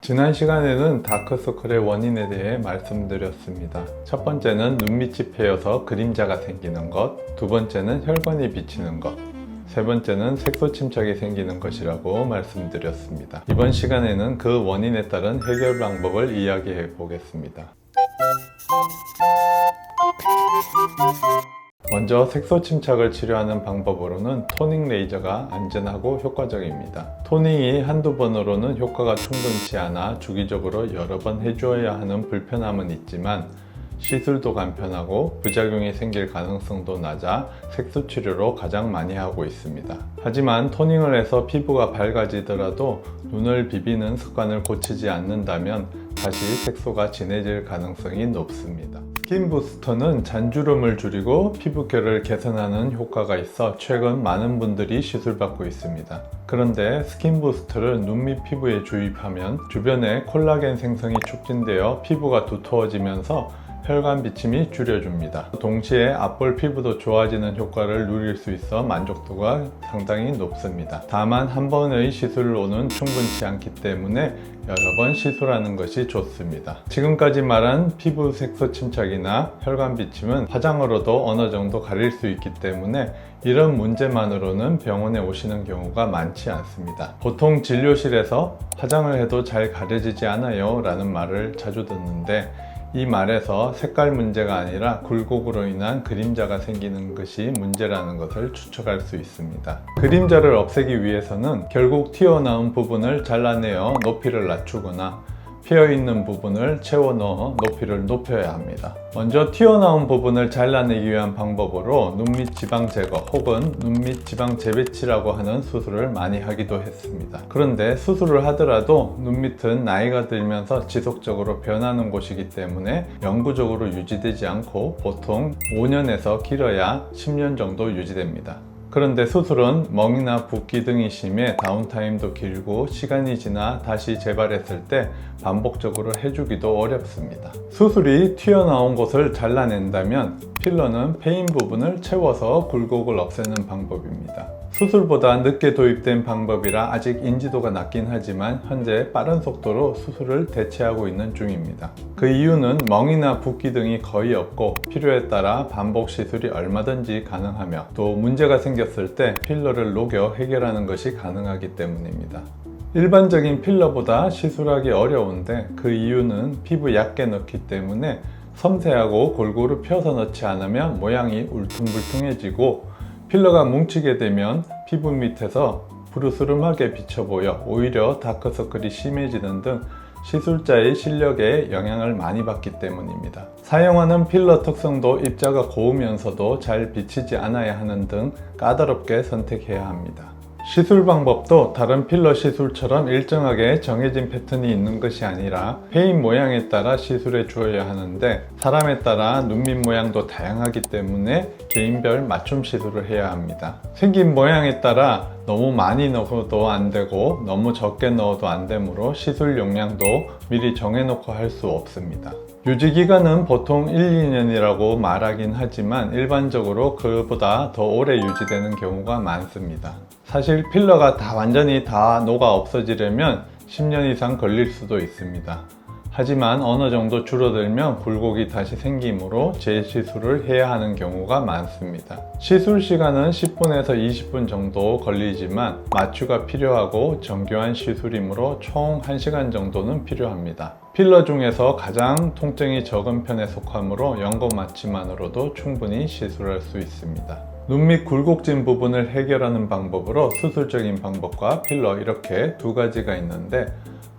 지난 시간에는 다크서클의 원인에 대해 말씀드렸습니다. 첫 번째는 눈밑이 패여서 그림자가 생기는 것, 두 번째는 혈관이 비치는 것, 세 번째는 색소 침착이 생기는 것이라고 말씀드렸습니다. 이번 시간에는 그 원인에 따른 해결 방법을 이야기해 보겠습니다. 먼저 색소 침착을 치료하는 방법으로는 토닝 레이저가 안전하고 효과적입니다. 토닝이 한두 번으로는 효과가 충분치 않아 주기적으로 여러 번 해주어야 하는 불편함은 있지만 시술도 간편하고 부작용이 생길 가능성도 낮아 색소 치료로 가장 많이 하고 있습니다. 하지만 토닝을 해서 피부가 밝아지더라도 눈을 비비는 습관을 고치지 않는다면 다시 색소가 진해질 가능성이 높습니다. 스킨 부스터는 잔주름을 줄이고 피부결을 개선하는 효과가 있어 최근 많은 분들이 시술받고 있습니다. 그런데 스킨 부스터를 눈 밑 피부에 주입하면 주변에 콜라겐 생성이 촉진되어 피부가 두터워지면서 혈관 비침이 줄여줍니다. 동시에 앞볼 피부도 좋아지는 효과를 누릴 수 있어 만족도가 상당히 높습니다. 다만 한 번의 시술로는 충분치 않기 때문에 여러 번 시술하는 것이 좋습니다. 지금까지 말한 피부 색소 침착이나 혈관 비침은 화장으로도 어느 정도 가릴 수 있기 때문에 이런 문제만으로는 병원에 오시는 경우가 많지 않습니다. 보통 진료실에서 화장을 해도 잘 가려지지 않아요 라는 말을 자주 듣는데 이 말에서 색깔 문제가 아니라 굴곡으로 인한 그림자가 생기는 것이 문제라는 것을 추측할 수 있습니다. 그림자를 없애기 위해서는 결국 튀어나온 부분을 잘라내어 높이를 낮추거나 피어있는 부분을 채워 넣어 높이를 높여야 합니다. 먼저 튀어나온 부분을 잘라내기 위한 방법으로 눈밑 지방 제거 혹은 눈밑 지방 재배치라고 하는 수술을 많이 하기도 했습니다. 그런데 수술을 하더라도 눈밑은 나이가 들면서 지속적으로 변하는 곳이기 때문에 영구적으로 유지되지 않고 보통 5년에서 길어야 10년 정도 유지됩니다. 그런데 수술은 멍이나 붓기 등이 심해 다운타임도 길고 시간이 지나 다시 재발했을 때 반복적으로 해주기도 어렵습니다. 수술이 튀어나온 곳을 잘라낸다면 필러는 패인 부분을 채워서 굴곡을 없애는 방법입니다. 수술보다 늦게 도입된 방법이라 아직 인지도가 낮긴 하지만 현재 빠른 속도로 수술을 대체하고 있는 중입니다. 그 이유는 멍이나 붓기 등이 거의 없고 필요에 따라 반복 시술이 얼마든지 가능하며 또 문제가 생겼을 때 필러를 녹여 해결하는 것이 가능하기 때문입니다. 일반적인 필러보다 시술하기 어려운데 그 이유는 피부 얕게 넣기 때문에 섬세하고 골고루 펴서 넣지 않으면 모양이 울퉁불퉁해지고 필러가 뭉치게 되면 피부 밑에서 부르스름하게 비쳐 보여 오히려 다크서클이 심해지는 등 시술자의 실력에 영향을 많이 받기 때문입니다. 사용하는 필러 특성도 입자가 고우면서도 잘 비치지 않아야 하는 등 까다롭게 선택해야 합니다. 시술 방법도 다른 필러 시술처럼 일정하게 정해진 패턴이 있는 것이 아니라 패인 모양에 따라 시술해 주어야 하는데 사람에 따라 눈밑 모양도 다양하기 때문에 개인별 맞춤 시술을 해야 합니다. 생긴 모양에 따라 너무 많이 넣어도 안 되고 너무 적게 넣어도 안 되므로 시술 용량도 미리 정해놓고 할 수 없습니다. 유지기간은 보통 1-2년이라고 말하긴 하지만 일반적으로 그보다 더 오래 유지되는 경우가 많습니다. 사실 필러가 완전히 다 녹아 없어지려면 10년 이상 걸릴 수도 있습니다. 하지만 어느 정도 줄어들면 굴곡이 다시 생기므로 재시술을 해야 하는 경우가 많습니다. 시술 시간은 10분에서 20분 정도 걸리지만 마취가 필요하고 정교한 시술이므로 총 1시간 정도는 필요합니다. 필러 중에서 가장 통증이 적은 편에 속하므로 연고 마취만으로도 충분히 시술할 수 있습니다. 눈밑 굴곡진 부분을 해결하는 방법으로 수술적인 방법과 필러 이렇게 두 가지가 있는데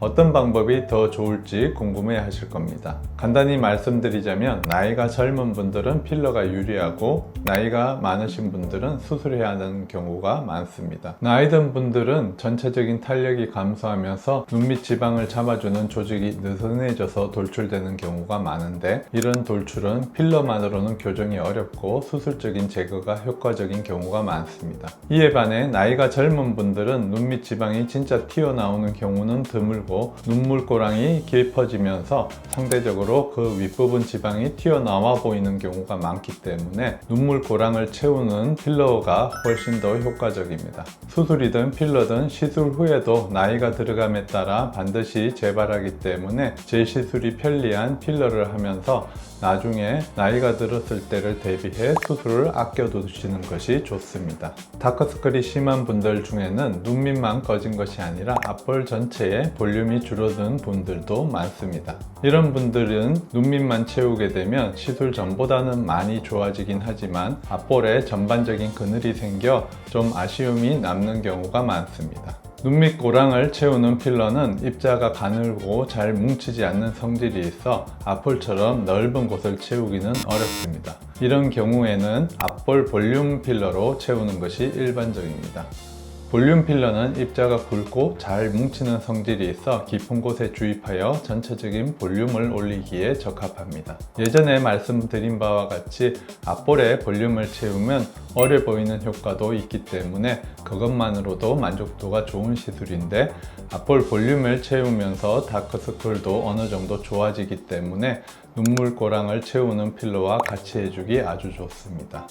어떤 방법이 더 좋을지 궁금해 하실 겁니다. 간단히 말씀드리자면 나이가 젊은 분들은 필러가 유리하고 나이가 많으신 분들은 수술해야 하는 경우가 많습니다. 나이 든 분들은 전체적인 탄력이 감소하면서 눈밑 지방을 잡아주는 조직이 느슨해져서 돌출되는 경우가 많은데 이런 돌출은 필러만으로는 교정이 어렵고 수술적인 제거가 효과적인 경우가 많습니다. 이에 반해 나이가 젊은 분들은 눈밑 지방이 진짜 튀어나오는 경우는 드물고 줄어들고 눈물고랑이 깊어지면서 상대적으로 그 윗부분 지방이 튀어나와 보이는 경우가 많기 때문에 눈물고랑을 채우는 필러가 훨씬 더 효과적입니다. 수술이든 필러든 시술 후에도 나이가 들어감에 따라 반드시 재발하기 때문에 재시술이 편리한 필러를 하면서 나중에 나이가 들었을 때를 대비해 수술을 아껴두시는 것이 좋습니다. 다크서클이 심한 분들 중에는 눈 밑만 꺼진 것이 아니라 앞볼 전체에 볼륨이 줄어든 분들도 많습니다. 이런 분들은 눈 밑만 채우게 되면 시술 전보다는 많이 좋아지긴 하지만 앞볼에 전반적인 그늘이 생겨 좀 아쉬움이 남는 경우가 많습니다. 눈밑 고랑을 채우는 필러는 입자가 가늘고 잘 뭉치지 않는 성질이 있어 앞볼처럼 넓은 곳을 채우기는 어렵습니다. 이런 경우에는 앞볼 볼륨 필러로 채우는 것이 일반적입니다. 볼륨 필러는 입자가 굵고 잘 뭉치는 성질이 있어 깊은 곳에 주입하여 전체적인 볼륨을 올리기에 적합합니다. 예전에 말씀드린 바와 같이 앞볼에 볼륨을 채우면 어려 보이는 효과도 있기 때문에 그것만으로도 만족도가 좋은 시술인데 앞볼 볼륨을 채우면서 다크서클도 어느 정도 좋아지기 때문에 눈물고랑을 채우는 필러와 같이 해주기 아주 좋습니다.